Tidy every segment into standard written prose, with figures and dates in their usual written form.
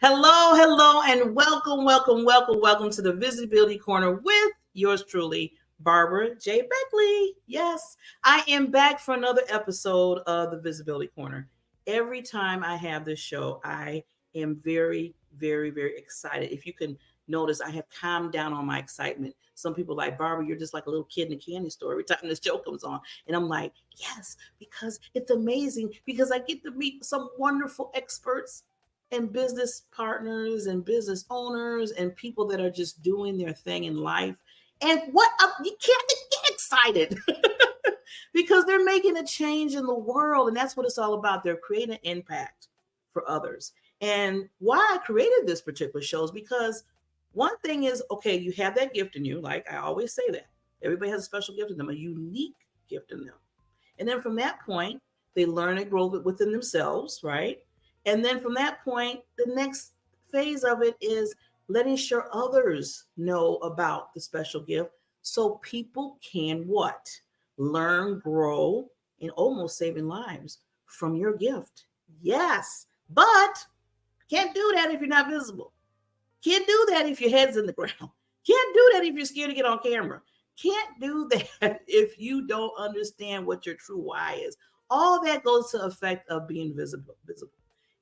Hello, and welcome to the Visibility Corner with yours truly, Barbara J. Beckley. Yes, I am back for another episode of the Visibility Corner. Every time I have this show, I am very, very, very excited. If you can notice, I have calmed down on my excitement. Some people are like, Barbara, you're just like a little kid in a candy store every time this show comes on. And I'm like, yes, because it's amazing, because I get to meet some wonderful experts and business partners and business owners and people that are just doing their thing in life. And you can't get excited because they're making a change in the world. And that's what it's all about. They're creating an impact for others. And why I created this particular show is because one thing is, okay, you have that gift in you. Like I always say that. Everybody has a special gift in them, a unique gift in them. And then from that point, they learn and grow within themselves, right? And then from that point, the next phase of it is letting sure others know about the special gift so people can what? Learn, grow, and almost saving lives from your gift. Yes, but can't do that if you're not visible. Can't do that if your head's in the ground. Can't do that if you're scared to get on camera. Can't do that if you don't understand what your true why is. All that goes to effect of being visible.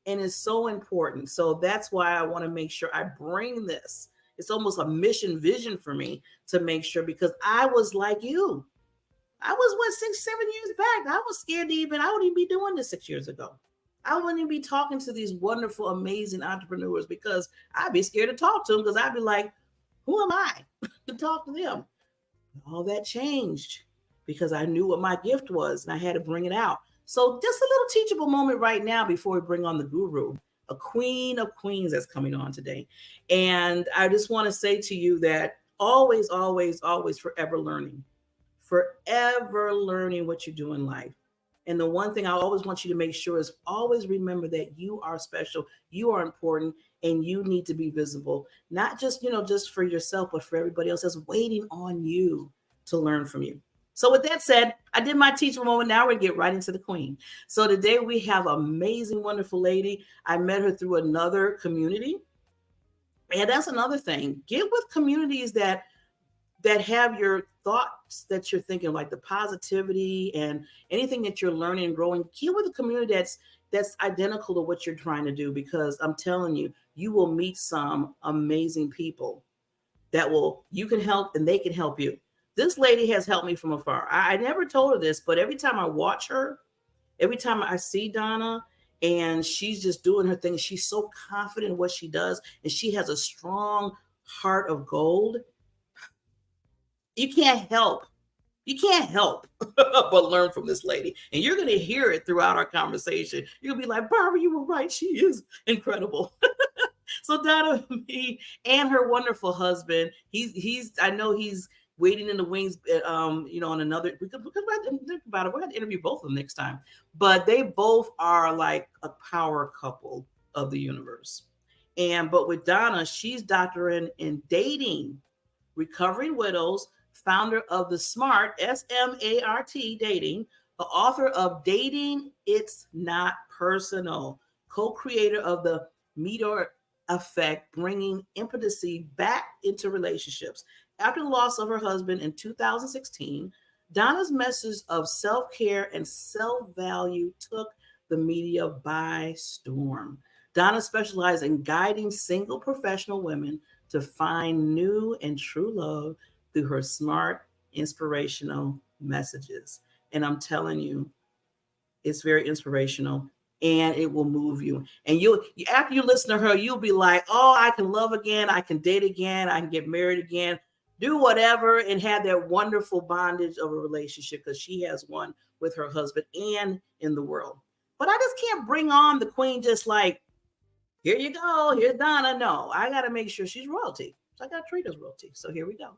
And it's so important. So that's why I want to make sure I bring this. It's almost a mission vision for me to make sure, because I was like you. I was 6-7 years back. I was scared I wouldn't even be doing this 6 years ago. I wouldn't even be talking to these wonderful, amazing entrepreneurs because I'd be scared to talk to them because I'd be like, who am I to talk to them? All that changed because I knew what my gift was and I had to bring it out. So just a little teachable moment right now before we bring on the guru, a queen of queens that's coming on today. And I just want to say to you that always, always, always forever learning what you do in life. And the one thing I always want you to make sure is always remember that you are special, you are important, and you need to be visible, not just, just for yourself, but for everybody else that's waiting on you to learn from you. So with that said, I did my teachable moment. Now we're going to get right into the queen. So today we have an amazing, wonderful lady. I met her through another community. And that's another thing. Get with communities that have your thoughts that you're thinking, like the positivity and anything that you're learning and growing. Get with a community that's identical to what you're trying to do, because I'm telling you, you will meet some amazing people that you can help and they can help you. This lady has helped me from afar. I never told her this, but every time I watch her, every time I see Donna and she's just doing her thing, she's so confident in what she does and she has a strong heart of gold. You can't help but learn from this lady. And you're going to hear it throughout our conversation. You'll be like, Barbara, you were right. She is incredible. So Donna, me and her wonderful husband, I know he's waiting in the wings, on another, because think about it, we're going to interview both of them next time. But they both are like a power couple of the universe. But with Donna, she's doctorate in dating, recovering widows, founder of the S.M.A.R.T, S-M-A.R.T dating, the author of Dating It's Not Personal, co-creator of the Meador effect, bringing empathy back into relationships. After the loss of her husband in 2016, Donna's message of self-care and self-value took the media by storm. Donna specialized in guiding single professional women to find new and true love through her smart, inspirational messages. And I'm telling you, it's very inspirational and it will move you. And after you listen to her, you'll be like, oh, I can love again. I can date again. I can get married again. Do whatever and have that wonderful bondage of a relationship, because she has one with her husband and in the world. But I just can't bring on the queen just like, here you go, here's Donna. No, I got to make sure she's royalty. So I got to treat her as royalty. So here we go.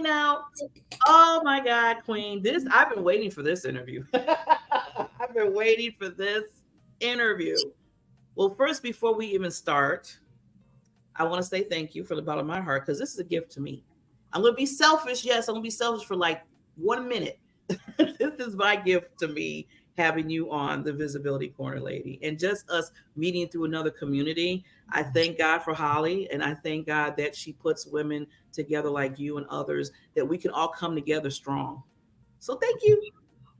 Queen out. Oh my God, Queen. I've been waiting for this interview. I've been waiting for this interview. Well, first, before we even start, I want to say thank you from the bottom of my heart because this is a gift to me. I'm going to be selfish. Yes, I'm going to be selfish for like 1 minute. This is my gift to me having you on the Visibility Corner, lady, and just us meeting through another community. I thank God for Holly, and I thank God that she puts women together like you and others that we can all come together strong. So thank you.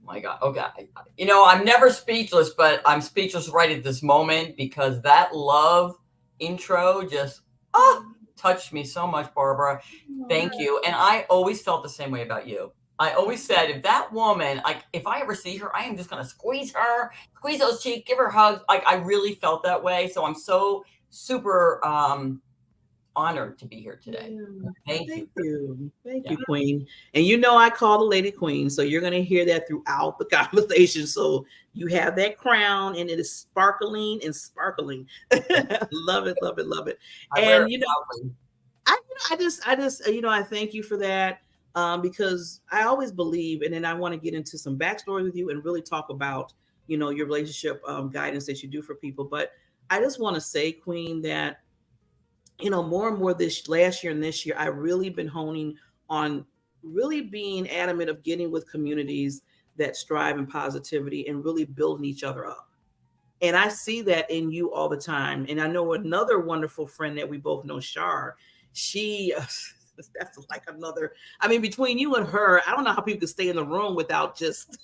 My God. Okay. I'm never speechless, but I'm speechless right at this moment because that love intro just touched me so much, Barbara. Thank you. And I always felt the same way about you. I always said, if that woman, like, if I ever see her, I am just going to squeeze her, squeeze those cheeks, give her hugs. Like, I really felt that way. So I'm so super honored to be here today. Yeah. Thank you. Thank you, Queen. And I call the lady Queen, so you're going to hear that throughout the conversation. So you have that crown, and it is sparkling and sparkling. Love it, love it, love it. And I thank you for that because I always believe, and then I want to get into some backstory with you and really talk about your relationship guidance that you do for people. But I just want to say, Queen, that more and more this last year and this year, I've really been honing on really being adamant of getting with communities that strive in positivity and really building each other up. And I see that in you all the time. And I know another wonderful friend that we both know, Shar, she, that's like another, I mean, between you and her, I don't know how people can stay in the room without just,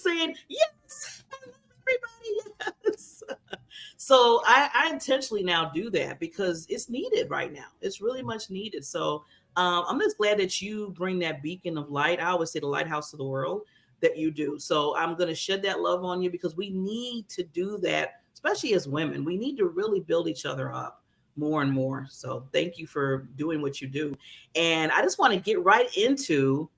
saying, yes, everybody, yes. So I intentionally now do that because it's needed right now. It's really much needed. So I'm just glad that you bring that beacon of light. I always say the lighthouse of the world that you do. So I'm going to shed that love on you because we need to do that, especially as women. We need to really build each other up more and more. So thank you for doing what you do. And I just want to get right into,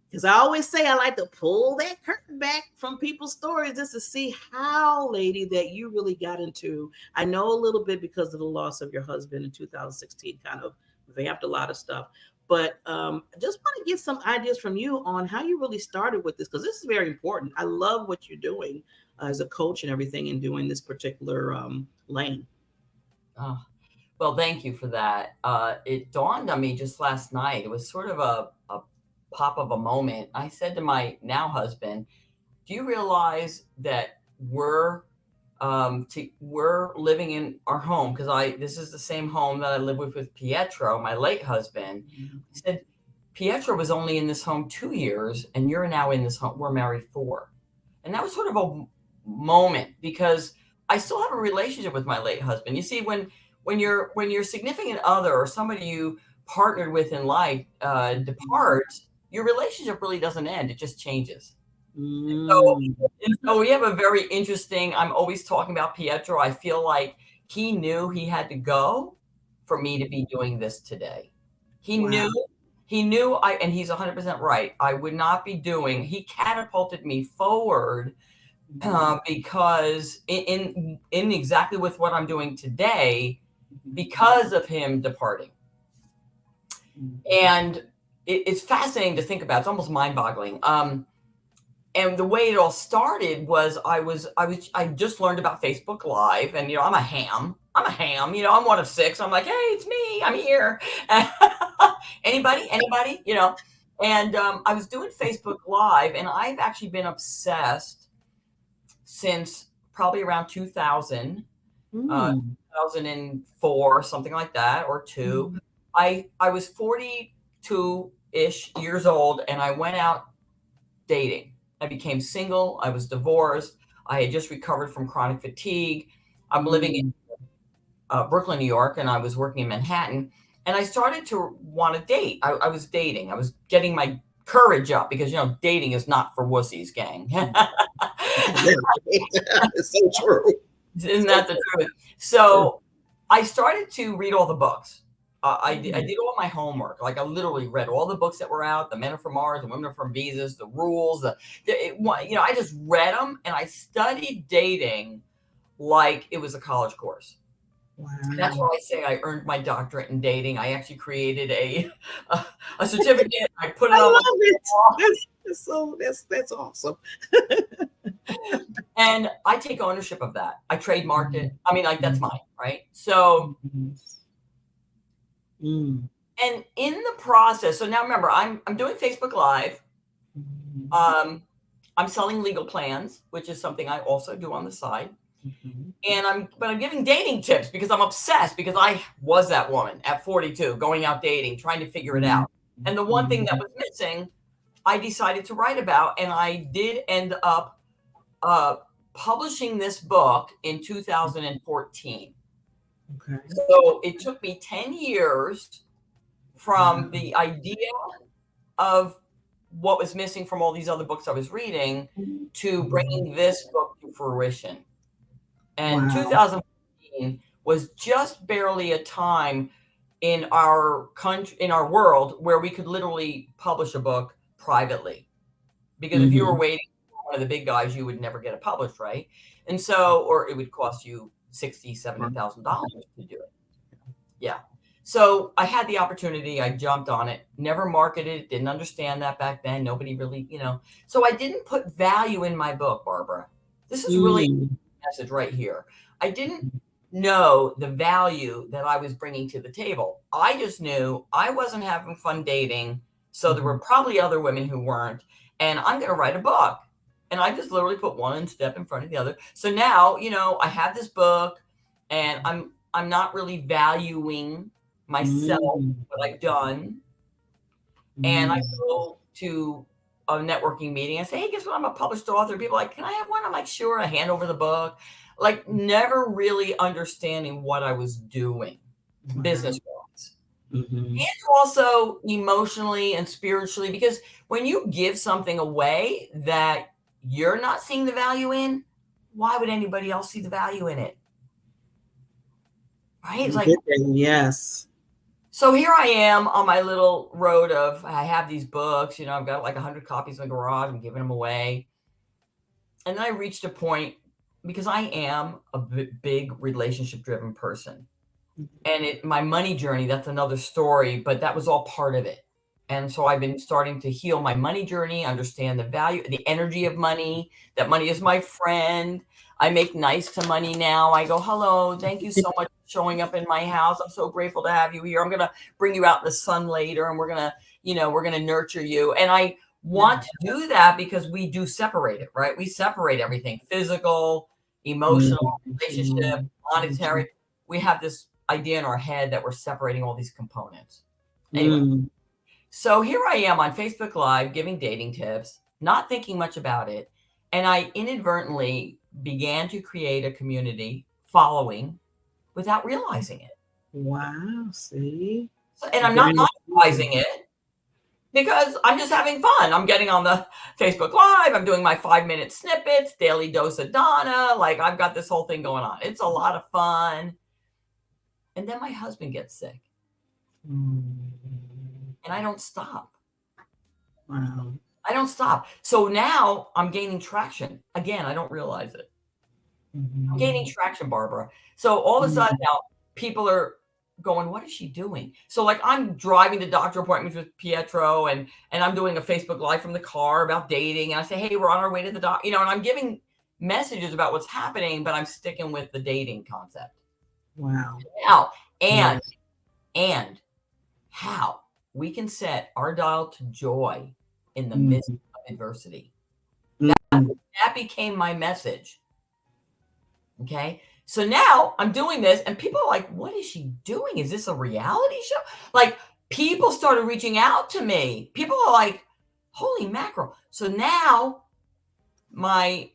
because I always say I like to pull that curtain back from people's stories just to see how, lady, that you really got into. I know a little bit because of the loss of your husband in 2016, kind of vamped a lot of stuff. But just want to get some ideas from you on how you really started with this, because this is very important. I love what you're doing as a coach and everything in doing this particular lane. Oh, well, thank you for that. It dawned on me just last night. It was sort of a pop of a moment. I said to my now husband, do you realize that we're living in our home? Because this is the same home that I live with Pietro, my late husband. Mm-hmm. I said, Pietro was only in this home 2 years, and you're now in this home. We're married 4. And that was sort of a moment because I still have a relationship with my late husband. You see, when your significant other or somebody you partnered with in life departs, your relationship really doesn't end. It just changes. So we have a very interesting, I'm always talking about Pietro. I feel like he knew he had to go for me to be doing this today. He knew, and he's 100% right. I would not be he catapulted me forward because in exactly with what I'm doing today, because of him departing. And it's fascinating to think about. It's almost mind-boggling. And the way it all started was I just learned about Facebook Live, and I'm a ham. I'm one of 6. I'm like, hey, it's me. I'm here. Anybody? And I was doing Facebook Live, and I've actually been obsessed since probably around 2004, something like that, or 2. I was 42-ish years old, and I went out dating. I became single. I was divorced. I had just recovered from chronic fatigue. I'm living in Brooklyn, New York, and I was working in Manhattan. And I started to want to date. I was dating. I was getting my courage up because, dating is not for wussies, gang. It's so true. Isn't that the truth? So I started to read all the books. I did all my homework. Like I literally read all the books that were out, the Men Are From Mars, the Women Are From Venus, the rules, I just read them, and I studied dating like it was a college course. That's Wow. why I say I earned my doctorate in dating. I actually created a certificate. I put it I on my love it. wall, That's awesome. and I take ownership of that. I trademarked it. I mean, like that's Mhm. mine, right? So, Mm. and in the process, so now remember, I'm doing Facebook Live. Mhm. Um, I'm selling legal plans, which is something I also do on the side. Mhm. And I'm giving dating tips because I'm obsessed because I was that woman at 42 going out dating, trying to figure it Mhm. out. And the one thing that Mhm. was missing, I decided to write about, and I did end up uh, publishing this book in 2014. Okay. So it took me 10 years from Wow. the idea of what was missing from all these other books I was reading to Mhm. bringing this book to fruition. And Wow. 2015 was just barely a time in our country, in our world, where we could literally publish a book privately. Because if you were Mhm. waiting for one of the big guys, you would never get it published, right? And so, or it would cost you $60,000, $70,000 to do it. Yeah. So I had the opportunity. I jumped on it. Never marketed it. Didn't understand that back then. Nobody really, So I didn't put value in my book, Barbara. This is really Mm. a message right here. I didn't know the value that I was bringing to the table. I just knew I wasn't having fun dating. So there were Mhm. probably other women who weren't. And I'm going to write a book. And I just literally put one step in front of the other. So now, I have this book and I'm not really valuing myself, Mm. what I've done. And I Mm. go to a networking meeting. I say, hey, guess what? I'm a published author. People are like, can I have one? I'm like, sure. I hand over the book. Like, never really understanding what I was doing business Wow. wise. Mhm. And also emotionally and spiritually, because when you give something away that you're not seeing the value in, why would anybody else see the value in it? Right? It's You like, did that. Yes. so here I am on my little road of I have these books, I've got like 100 copies in the garage. I'm giving them away. And then I reached a point because I am a big relationship driven person. And my money journey, that's another story, but that was all part of it. And so I've been starting to heal my money journey, understand the value, the energy of money, that money is my friend. I make nice to money now. I go, hello, thank you so much for showing up in my house. I'm so grateful to have you here. I'm going to bring you out in the sun later and we're going to nurture you. And I Yeah. want to do that because we do separate it, right? We separate everything physical, emotional, relationship, Mhm. monetary. We have this idea in our head that we're separating all these components. Anyway, Mm. so here I am on Facebook Live giving dating tips, not thinking much about it. And I inadvertently began to create a community following without realizing it. Wow. See? And I'm not Very monetizing important. it because I'm just having fun. I'm getting on the Facebook Live. I'm doing my 5-minute snippets, daily dose of Donna. Like I've got this whole thing going on. It's a lot of fun. And then my husband gets sick Mm. and I don't stop. Wow. I don't stop. So now I'm gaining traction. Again, I don't realize it. I'm gaining Mhm. traction, Barbara. So all of a sudden Mm. now people are going, what is she doing? So like I'm driving to doctor appointments with Pietro and I'm doing a Facebook Live from the car about dating. And I say, hey, we're on our way to the doc, and I'm giving messages about what's happening, but I'm sticking with the dating concept. Wow. Now, Yeah. and how we can set our dial to joy in the midst Mhm. of adversity. That Mhm. that became my message. Okay. So now I'm doing this, and people are like, what is she doing? Is this a reality show? Like, people started reaching out to me. People are like, holy mackerel. So now my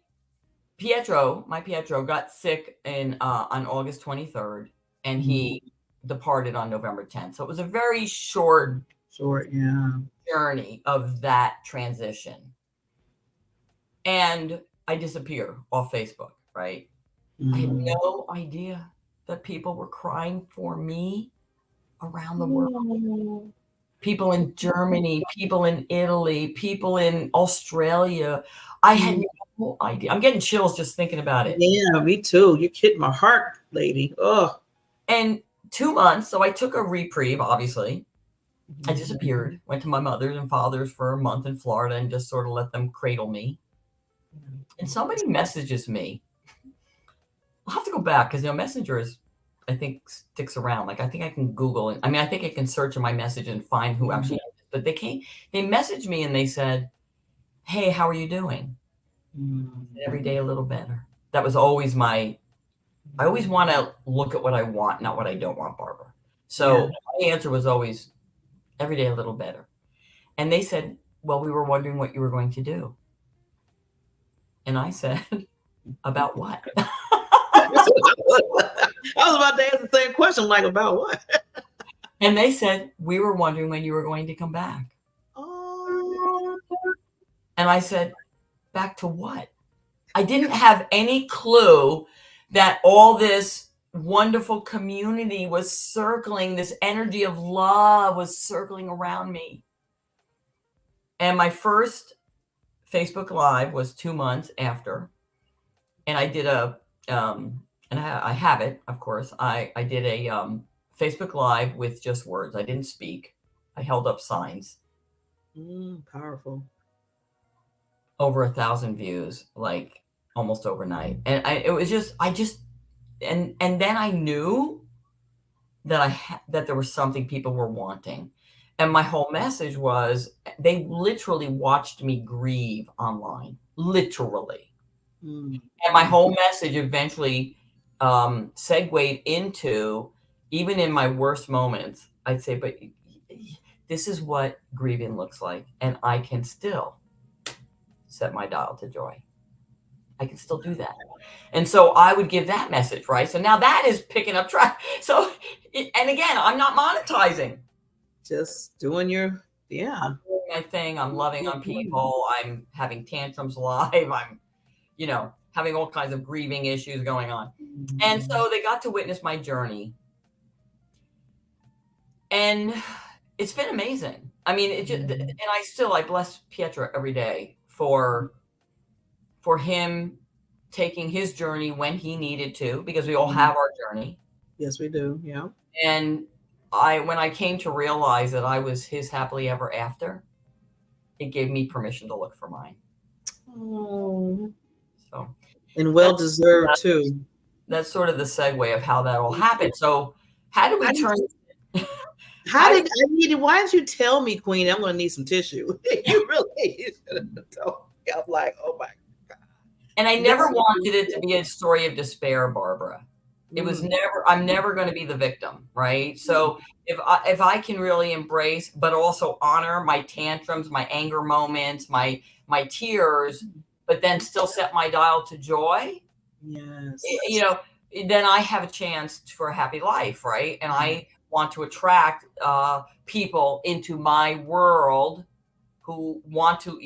Pietro got sick on August 23rd, and Mhm. he departed on November 10th. So it was a very short Short, yeah. journey of that transition. And I disappear off Facebook, right? I had Mhm. no idea that people were crying for me around the world. Oh. People in Germany, people in Italy, people in Australia. I had Mm. no idea. I'm getting chills just thinking about it. Yeah, me too. You hit my heart, lady. Oh. And 2 months, so I took a reprieve, obviously. I disappeared, went to my mother's and father's for a month in Florida and just sort of let them cradle me. And somebody messages me. I'll have to go back because, Messenger is, I think, sticks around. Like, I think I can Google it. I mean, I think I can search in my message and find who actually, but they messaged me and they said, "Hey, how are you doing?" Every day a little better. That was always I always want to look at what I want, not what I don't want, Barbara. So my answer was always every day a little better. And they said, "Well, we were wondering what you were going to do." And I said, "About what?" I was about to ask the same question, like, about what? And they said, "We were wondering when you were going to come back." Oh. And I said, "Back to what?" I didn't have any clue that all this wonderful community was circling, this energy of love was circling around me. And my first Facebook Live was 2 months after. And I did and I have it, of course. I did a Facebook Live with just words. I didn't speak. I held up signs. Powerful. Over 1,000 views, like almost overnight. And it was just, and then I knew that that there was something people were wanting. And my whole message was they literally watched me grieve online, literally. And my whole message eventually segued into, even in my worst moments, I'd say, but this is what grieving looks like. And I can still set my dial to joy. I can still do that. And so I would give that message, right? So now that is picking up track. So, and again, I'm not monetizing. Just doing your, I'm doing my thing. I'm loving on people. I'm having tantrums live. I'm, having all kinds of grieving issues going on. And so they got to witness my journey. And it's been amazing. I mean, and I bless Pietro every day for him taking his journey when he needed to, because we all have our journey. Yes, we do. Yeah. And when I came to realize that I was his happily ever after, it gave me permission to look for mine. Oh. So, and well deserved too. That's sort of the segue of how that all happened. So, how do we turn? Why didn't you tell me, Queen? I'm going to need some tissue. You really should have told me. I'm like, oh my God. And I never wanted it to be a story of despair, Barbara. It was I'm never going to be the victim, right? So if I can really embrace, but also honor my tantrums, my anger moments, my tears, but then still set my dial to joy, yes, then I have a chance for a happy life, right? And I want to attract people into my world who want to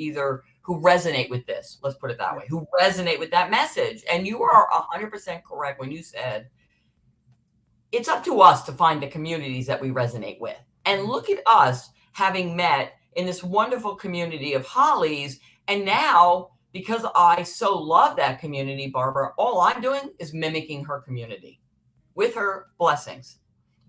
who resonate with this. Let's put it that way, who resonate with that message. And you are 100% correct when you said it's up to us to find the communities that we resonate with. And look at us having met in this wonderful community of Hollies. And now, because I so love that community, Barbara, all I'm doing is mimicking her community with her blessings.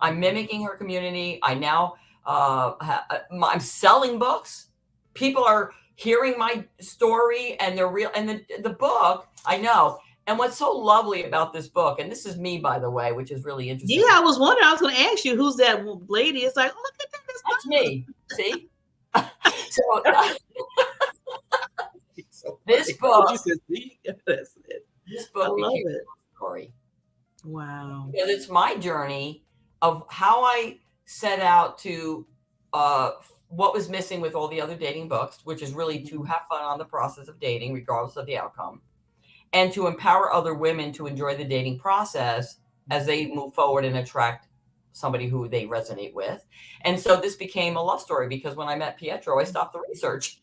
I'm mimicking her community. I now, I'm selling books. People are hearing my story and they're real. And the book, I know. And what's so lovely about this book, and this is me, by the way, which is really interesting. Yeah, I was wondering, I was going to ask you, who's that lady? It's like, look at that. That's me. See? So this book, this book became a story. Wow. Because it's my journey of how I set out to what was missing with all the other dating books, which is really to have fun on the process of dating, regardless of the outcome, and to empower other women to enjoy the dating process as they move forward and attract somebody who they resonate with. And so this became a love story because when I met Pietro, I stopped the research.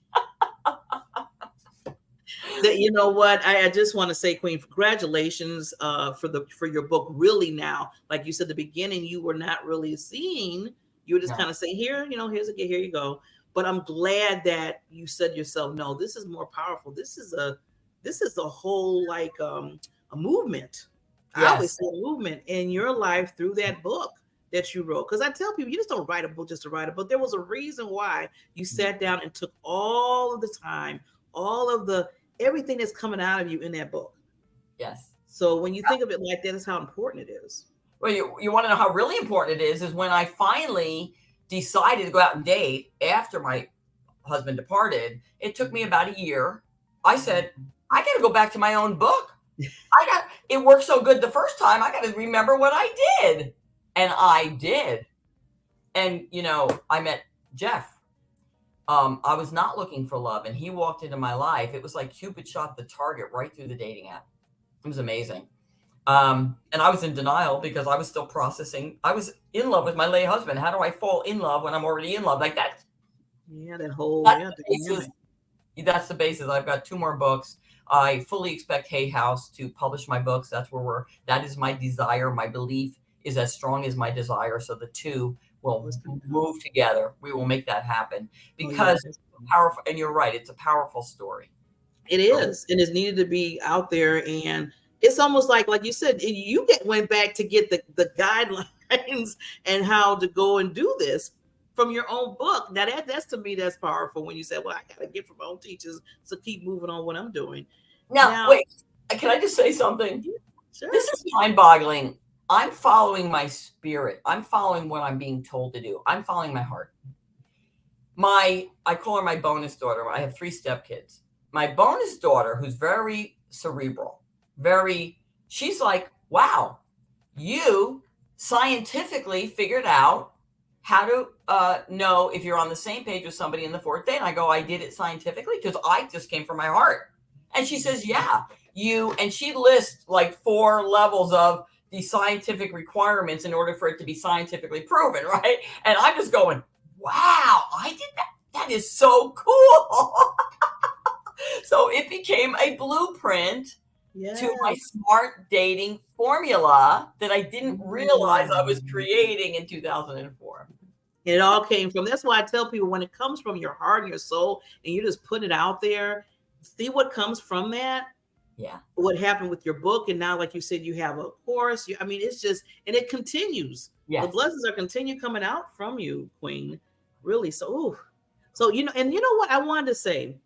You know what? I just want to say, Queen, congratulations for your book. Really, now, like you said, at the beginning, you were not really seeing. You were just kind of saying, here, here you go. But I'm glad that you said yourself, no, this is more powerful. This is a whole like a movement. I always Yes. see a movement in your life through that book that you wrote. Because I tell people, you just don't write a book just to write a book. There was a reason why you sat down and took all of the time, all of the everything that's coming out of you in that book. Yes. So when you think of it like that, is how important it is. Well, you want to know how really important it is when I finally decided to go out and date after my husband departed. It took me about a year. I said, I got to go back to my own book. It worked so good the first time. I got to remember what I did. And I did. And, I met Jeff. I was not looking for love, and he walked into my life. It was like Cupid shot the target right through the dating app. It was amazing. And I was in denial because I was still processing. I was in love with my late husband. How do I fall in love when I'm already in love? Like that. Yeah, that whole That's yeah, the the basis. dynamic. That's the basis. I've got 2 more books. I fully expect Hay House to publish my books. That is my desire. My belief is as strong as my desire. So the 2 will What's coming up? move together. We will make that happen Oh yeah, because that's powerful. And you're right. It's a powerful story. it is, and it's needed to be out there. And it's almost like you said, you went back to get the guidelines and how to go and do this from your own book. Now that's to me that's powerful when you say, well, I got to get from my own teachers to keep moving on what I'm doing. Now, Now, wait, can I just say something? yeah, sure. This is mind-boggling. I'm following my spirit. I'm following what I'm being told to do. I'm following my heart. I call her my bonus daughter. I have 3 stepkids. My bonus daughter, who's very cerebral, she's like, wow, you scientifically figured out how to know if you're on the same page with somebody in the 4th day. And I go, I did it scientifically because I just came from my heart. And she says, yeah, and she lists like 4 levels of the scientific requirements in order for it to be scientifically proven, right? And I'm just going, wow, I did that. That is so cool. So it became a blueprint to my Yes. smart dating formula that I didn't realize I was creating in 2004. And it all came from that's why I tell people when it comes from your heart and your soul and you just put it out there, see what comes from that. Yeah. What happened with your book, and now, like you said, you have a course. I mean, it's just, and it continues. Yes. The blessings are continue coming out from you, Queen. Really. So, ooh. So and you know what I wanted to say,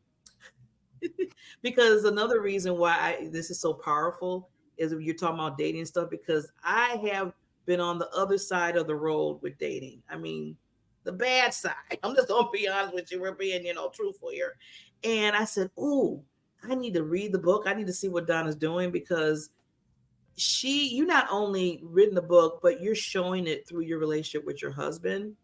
because another reason why this is so powerful is if you're talking about dating and stuff, because I have been on the other side of the road with dating. I mean, the bad side. I'm just gonna be honest with you. We're being, truthful here. And I said, ooh, I need to read the book. I need to see what Donna's doing because you not only written the book, but you're showing it through your relationship with your husband.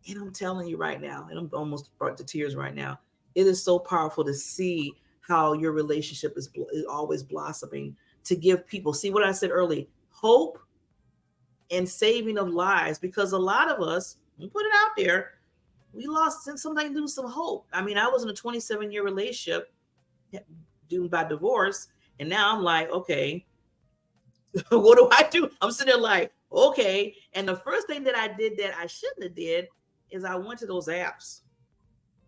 And I'm telling you right now, and I'm almost brought to tears right now. It is so powerful to see how your relationship is always blossoming to give people, see what I said earlier, hope and saving of lives. Because a lot of us, we put it out there, we sometimes lose some hope. I mean, I was in a 27-year relationship doomed by divorce. And now I'm like, okay, what do I do? I'm sitting there like, okay. And the first thing that I did that I shouldn't have did is I went to those apps.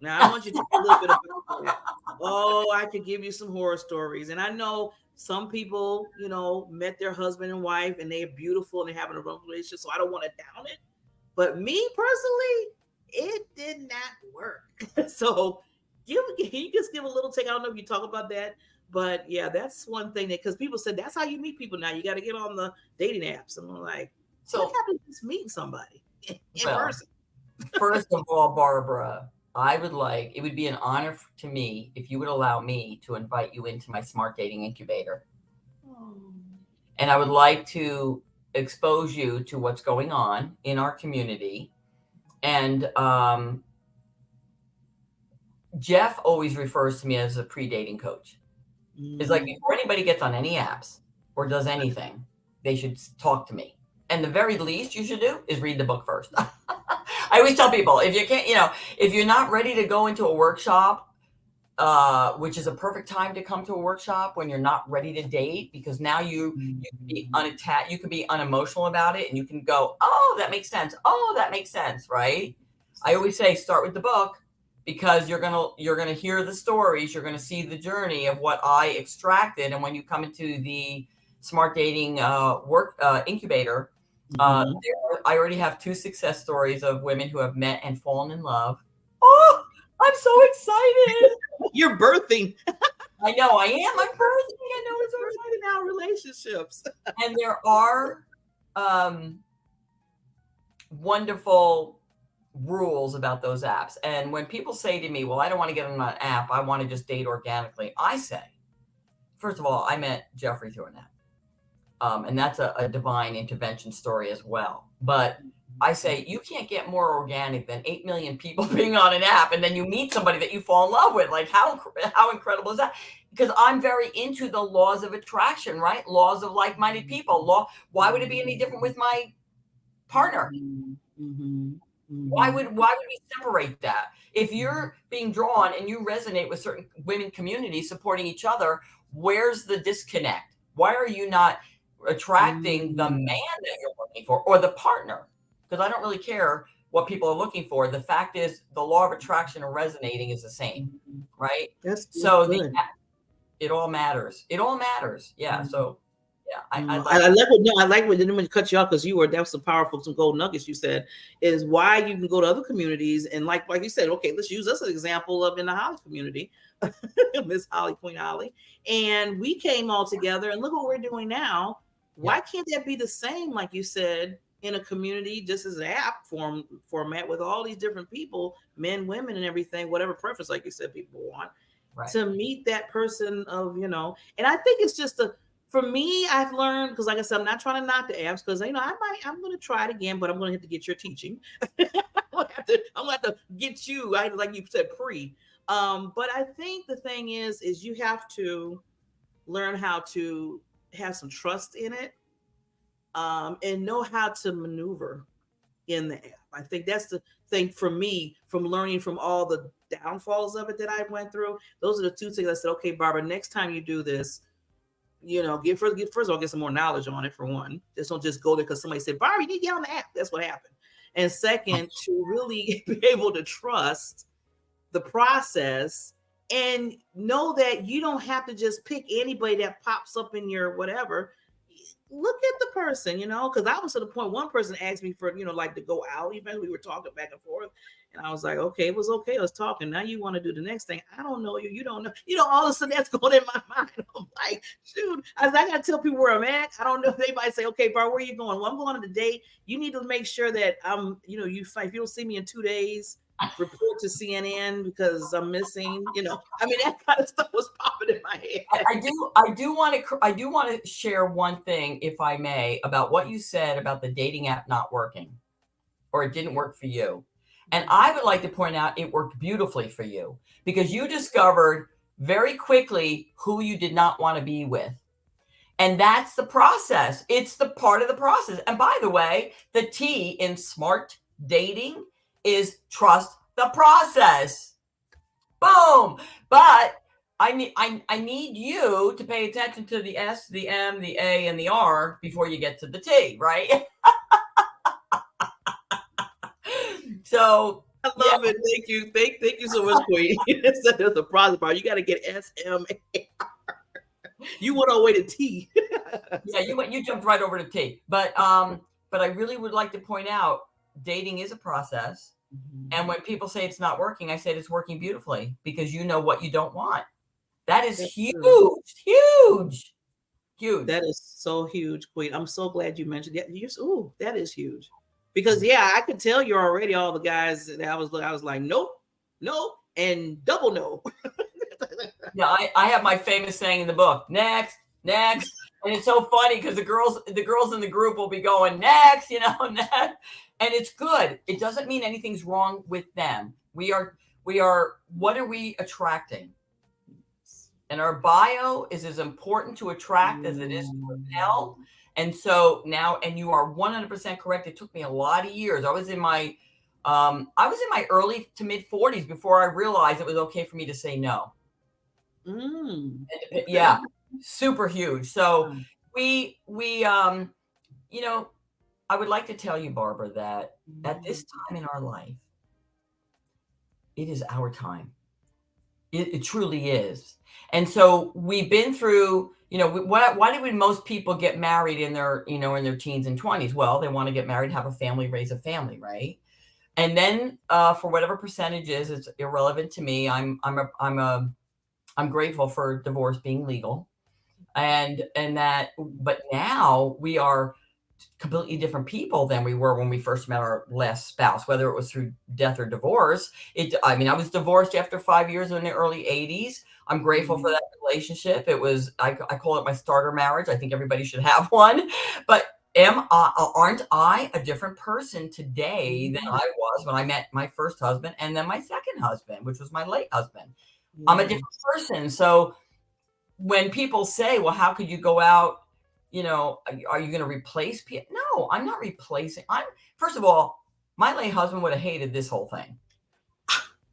Now I want you to talk a little bit about that. Oh, I could give you some horror stories. And I know some people, met their husband and wife and they're beautiful and they're having a relationship. So I don't want to down it. But me personally, it did not work. So you just give a little take. I don't know if you talk about that, but yeah, that's one thing that because people said that's how you meet people now. You got to get on the dating apps. And I'm like, so what happens to just meeting somebody in person? First of all, Barbara, it would be an honor to me if you would allow me to invite you into my smart dating incubator. Oh. And I would like to expose you to what's going on in our community. And Jeff always refers to me as a pre-dating coach. It's like before anybody gets on any apps or does anything, they should talk to me. And the very least you should do is read the book first. I always tell people, if you can't, if you're not ready to go into a workshop, which is a perfect time to come to a workshop when you're not ready to date, because now you can be unattached, you can be unemotional about it, and you can go, oh, that makes sense. Oh, that makes sense, right? I always say start with the book because you're gonna hear the stories, you're gonna see the journey of what I extracted, and when you come into the Smart Dating work incubator. Mhm. I already have 2 success stories of women who have met and fallen in love. Oh, I'm so excited. You're birthing. I know I am. I'm birthing. I know, You're it's so exciting. birthing our relationships. And there are um, wonderful rules about those apps. And when people say to me, well, I don't want to get on an app, I want to just date organically, I say, first of all, I met Jeffrey through an app. And that's a divine intervention story as well. But I say you can't get more organic than 8 million people being on an app, and then you meet somebody that you fall in love with. Like how incredible is that? Because I'm very into the laws of attraction, right? Laws of like-minded people. Why would it be any different with my partner? Why would we separate that? If you're being drawn and you resonate with certain women communities supporting each other, where's the disconnect? Why are you not attracting the man that you're looking for or the partner? Because I don't really care what people are looking for. The fact is the law of attraction and resonating is the same, right? That's So good. it all matters. It all matters. Yeah. So yeah, I like like what I like what didn't mean to cut you off because that was some powerful, some gold nuggets you said is why you can go to other communities and like you said, okay, let's use us as an example of in the Holly community, Miss Holly, Queen Holly, and we came all together and look what we're doing now. Why can't that be the same, like you said, in a community, just as an app format with all these different people, men, women, and everything, whatever preference, like you said, people want to meet that person of, and I think it's just for me, I've learned because, like I said, I'm not trying to knock the apps because I'm going to try it again, but I'm going to have to get your teaching. I'm going to have to get you, like you said, but I think the thing is you have to learn how to have some trust in it, and know how to maneuver in the app. I think that's the thing for me from learning from all the downfalls of it that I went through. Those are the two things I said, okay, Barbara, next time you do this, first of all, get some more knowledge on it for one. Just don't just go there because somebody said, Barbara, you need to get on the app. That's what happened. And second, to really be able to trust the process and know that you don't have to just pick anybody that pops up in your whatever. Look at the person, because I was to the point one person asked me for, like to go out. Even we were talking back and forth. And I was like, okay, it was okay. I was talking. Now you want to do the next thing. I don't know you. You don't know. All of a sudden that's going in my mind. I'm like, shoot, I got to tell people where I'm at. I don't know if they might say, okay, Bar, where are you going? Well, I'm going on a date. You need to make sure that I'm, if you don't see me in 2 days, report to CNN because I'm missing, that kind of stuff was popping in my head. I do want to share one thing, if I may, about what you said about the dating app not working, or it didn't work for you. And I would like to point out it worked beautifully for you because you discovered very quickly who you did not want to be with. And that's the process. It's the part of the process. And by the way, the T in smart dating is trust the process. Boom. But I need you to pay attention to the S, the M, the A, and the R before you get to the T, right? So I love it. Thank you. Thank you so much, Queen. Instead of the process part, you got to get S.M.A.R.T. You went all the way to T. Yeah, you jumped right over to T. But I really would like to point out dating is a process. And when people say it's not working, I said it's working beautifully because you know what you don't want. That is huge. That is so huge, Queen. I'm so glad you mentioned that. That is huge. Because I could tell you already all the guys that I was like, nope, and double no. Yeah, I have my famous saying in the book, next. And it's so funny because the girls in the group will be going next, next. And it's good. It doesn't mean anything's wrong with them. We are, what are we attracting? And our bio is as important to attract as it is to repel. And so now, and you are 100% correct. It took me a lot of years. I was in my early to mid 40s before I realized it was okay for me to say no. Yeah, super huge. So we I would like to tell you, Barbara, that at this time in our life, it is our time. It truly is. And so we've been through why did most people get married in their, in their teens and 20s? Well, they want to get married, have a family, raise a family, right? And then, for whatever percentage is, it's irrelevant to me. I'm grateful for divorce being legal, but now we are completely different people than we were when we first met our last spouse, whether it was through death or divorce. I was divorced after 5 years in the early 80s. I'm grateful for that relationship. I call it my starter marriage. I think everybody should have one. But aren't I a different person today than I was when I met my first husband and then my second husband, which was my late husband? I'm a different person. So when people say, well, how could you go out? Are you going to replace people? No, I'm not replacing. First of all, my late husband would have hated this whole thing.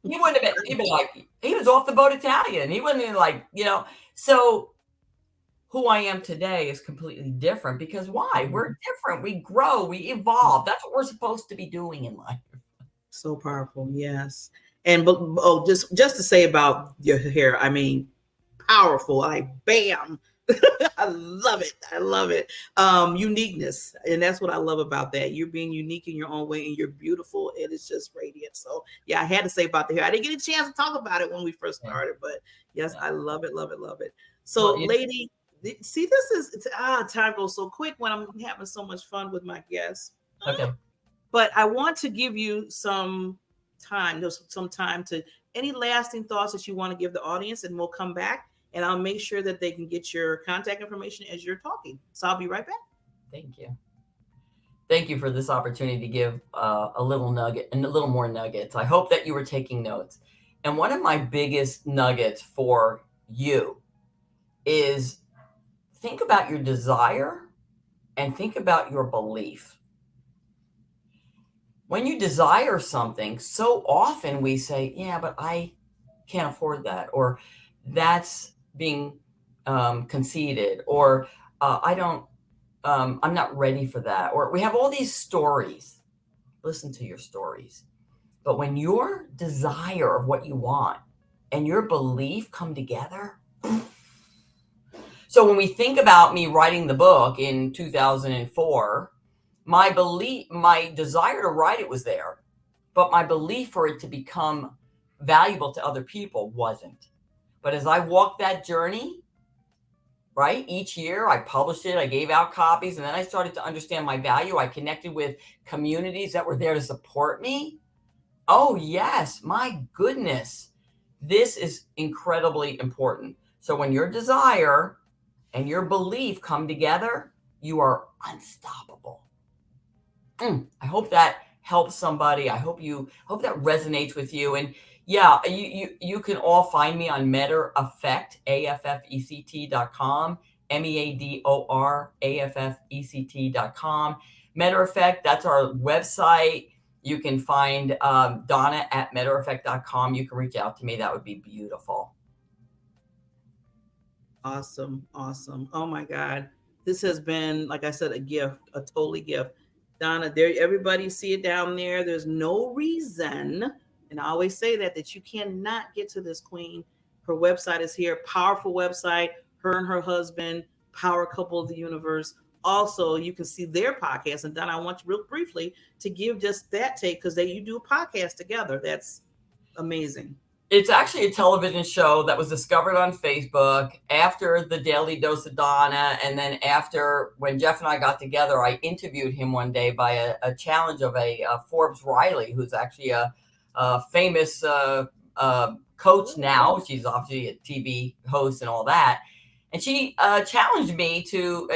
He wouldn't have been, he'd been like, he was off the boat Italian. He wasn't even like, so who I am today is completely different because why? We're different. We grow, we evolve. That's what we're supposed to be doing in life. So powerful. Yes. And, just to say about your hair, powerful. Like, bam. I love it. I love it. Uniqueness. And that's what I love about that. You're being unique in your own way and you're beautiful. It is just radiant. So yeah, I had to say about the hair. I didn't get a chance to talk about it when we first started, but yes, I love it. Love it. Love it. So lady, see, time goes so quick when I'm having so much fun with my guests. Okay. But I want to give you some time to any lasting thoughts that you want to give the audience, and we'll come back. And I'll make sure that they can get your contact information as you're talking. So I'll be right back. Thank you. Thank you for this opportunity to give a little nugget and a little more nuggets. I hope that you were taking notes. And one of my biggest nuggets for you is think about your desire and think about your belief. When you desire something, so often we say, yeah, but I can't afford that, or that's being conceited, or I'm not ready for that. Or we have all these stories. Listen to your stories. But when your desire of what you want and your belief come together. So when we think about me writing the book in 2004, my desire to write it was there, but my belief for it to become valuable to other people wasn't. But as I walked that journey, right, each year I published it, I gave out copies, and then I started to understand my value. I connected with communities that were there to support me. Oh, yes, my goodness. This is incredibly important. So when your desire and your belief come together, you are unstoppable. I hope that helps somebody. I hope that resonates with you. And yeah, you can all find me on Meador Effect, AFFECT.com, MEADOR, Meador Effect, that's our website. You can find Donna at MeadorEffect.com. You can reach out to me. That would be beautiful. Awesome. Awesome. Oh my God. This has been, like I said, a gift, a totally gift. Donna, everybody see it down there. There's no reason, and I always say that you cannot get to this queen. Her website is here, powerful website. Her and her husband, power couple of the universe. Also, you can see their podcast. And Donna, I want you real briefly to give just that take because you do a podcast together. That's amazing. It's actually a television show that was discovered on Facebook after the Daily Dose of Donna. And then after, when Jeff and I got together, I interviewed him one day by a challenge of a Forbes Riley, who's actually a famous coach now. She's obviously a TV host and all that. And she challenged me to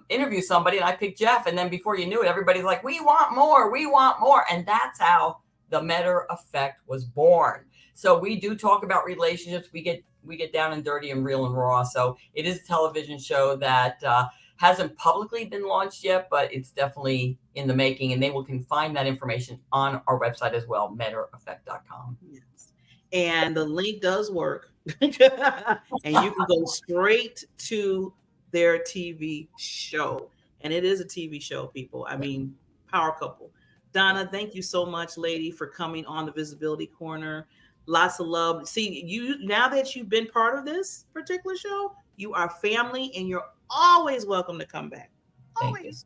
interview somebody, and I picked Jeff. And then before you knew it, everybody's like, we want more, we want more. And that's how the Meador Effect was born. So we do talk about relationships. We get down and dirty and real and raw. So it is a television show that hasn't publicly been launched yet, but it's definitely in the making. And they can find that information on our website as well, MeadorEffect.com. Yes. And the link does work. And you can go straight to their TV show. And it is a TV show, people. Power couple. Donna, thank you so much, lady, for coming on the Visibility Corner. Lots of love. See, you now that you've been part of this particular show, You are family, and you're always welcome to come back. Thank you. Always.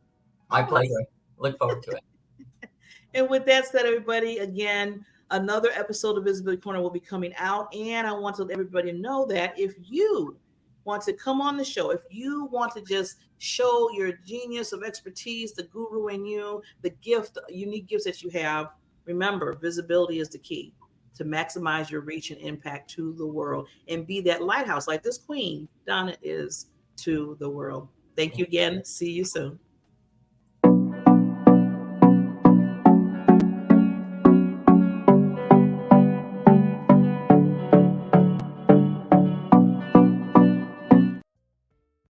My Always. pleasure. Look forward to it. And with that said, everybody, again, another episode of Visibility Corner will be coming out. And I want to let everybody know that if you want to come on the show, if you want to just show your genius of expertise, the guru in you, the gift, the unique gifts that you have, remember, visibility is the key to maximize your reach and impact to the world and be that lighthouse like this queen, Donna, is to the world. Thank you again. See you soon.